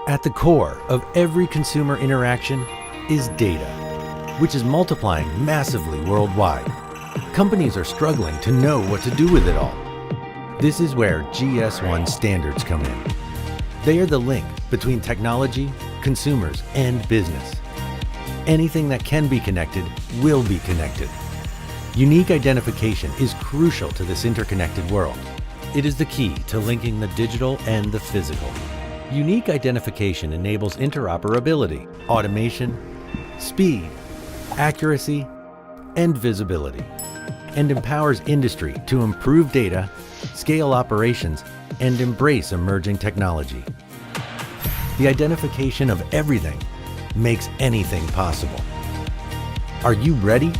At the core of every consumer interaction is data, which is multiplying massively worldwide. Companies are struggling to know what to do with it all. This is where GS1 standards come in. They are the link between technology, consumers, and business. Anything that can be connected will be connected. Unique identification is crucial to this interconnected world. It is the key to linking the digital and the physical. Unique identification enables interoperability, automation, speed, accuracy, and visibility, and empowers industry to improve data, scale operations, and embrace emerging technology. The identification of everything makes anything possible. Are you ready?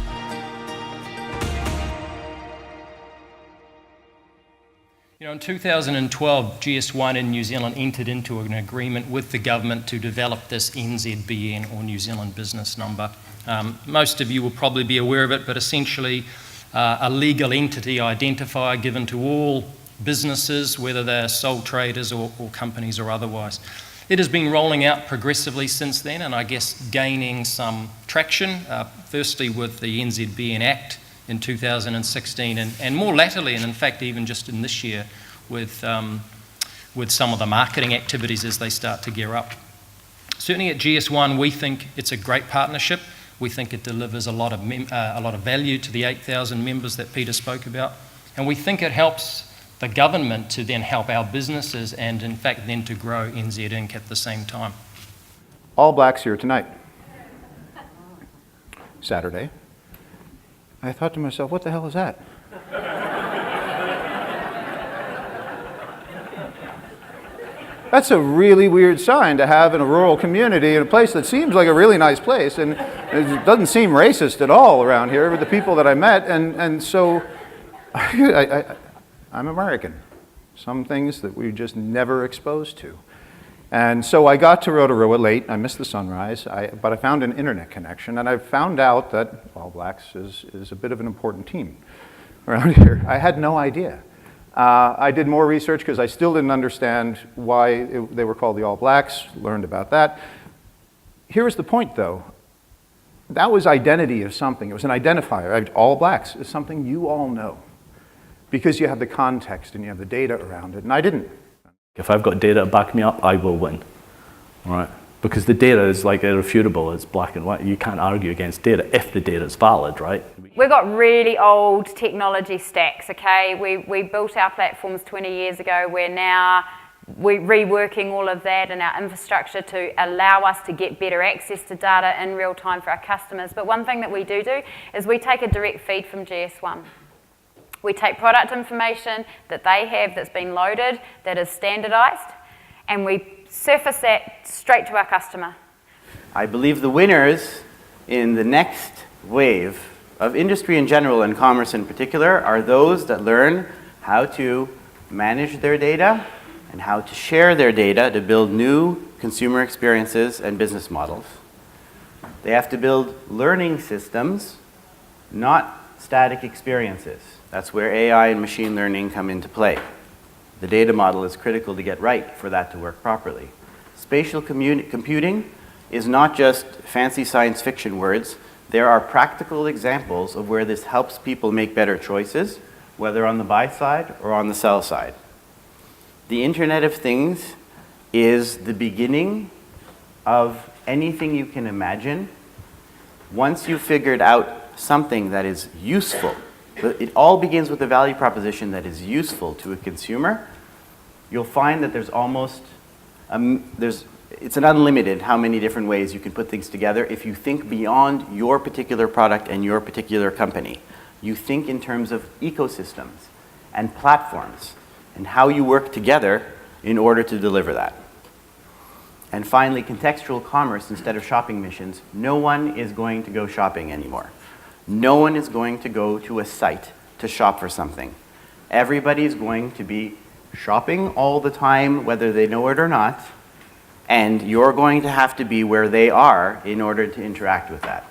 In 2012, GS1 in New Zealand entered into an agreement with the government to develop this NZBN, or New Zealand Business Number. Most of you will probably be aware of it, but essentially a legal entity identifier given to all businesses, whether they're sole traders or companies or otherwise. It has been rolling out progressively since then, and I guess gaining some traction, firstly with the NZBN Act in 2016, and more latterly, and in fact even just in this year, with some of the marketing activities as they start to gear up. Certainly at GS1, we think it's a great partnership. We think it delivers a lot of value to the 8,000 members that Peter spoke about, and we think it helps the government to then help our businesses and in fact then to grow NZ Inc. at the same time. All Blacks here tonight. Saturday. I thought to myself, what the hell is that? That's a really weird sign to have in a rural community in a place that seems like a really nice place, and it doesn't seem racist at all around here with the people that I met, and so I'm American. Some things that we just never exposed to. And so I got to Rotorua late. I missed the sunrise, but I found an internet connection, and I found out that All Blacks is a bit of an important team around here. I had no idea. I did more research because I still didn't understand why they were called the All Blacks, learned about that. Here was the point, though. That was identity of something. It was an identifier. All Blacks is something you all know because you have the context and you have the data around it, and I didn't. If I've got data to back me up, I will win, all right? Because the data is like irrefutable, it's black and white. You can't argue against data if the data is valid, right? We've got really old technology stacks, okay? We built our platforms 20 years ago. We're reworking all of that in our infrastructure to allow us to get better access to data in real time for our customers. But one thing that we do is we take a direct feed from GS1. We take product information that they have that's been loaded, that is standardized, and we surface that straight to our customer. I believe the winners in the next wave of industry in general and commerce in particular are those that learn how to manage their data and how to share their data to build new consumer experiences and business models. They have to build learning systems, not static experiences. That's where AI and machine learning come into play. The data model is critical to get right for that to work properly. Spatial computing is not just fancy science fiction words. There are practical examples of where this helps people make better choices, whether on the buy side or on the sell side. The Internet of Things is the beginning of anything you can imagine. Once you've figured out something that is useful, it all begins with a value proposition that is useful to a consumer. You'll find that there's almost, it's an unlimited how many different ways you can put things together if you think beyond your particular product and your particular company. You think in terms of ecosystems and platforms and how you work together in order to deliver that. And finally, contextual commerce instead of shopping missions. No one is going to go shopping anymore. No one is going to go to a site to shop for something. Everybody is going to be shopping all the time, whether they know it or not, and you're going to have to be where they are in order to interact with that.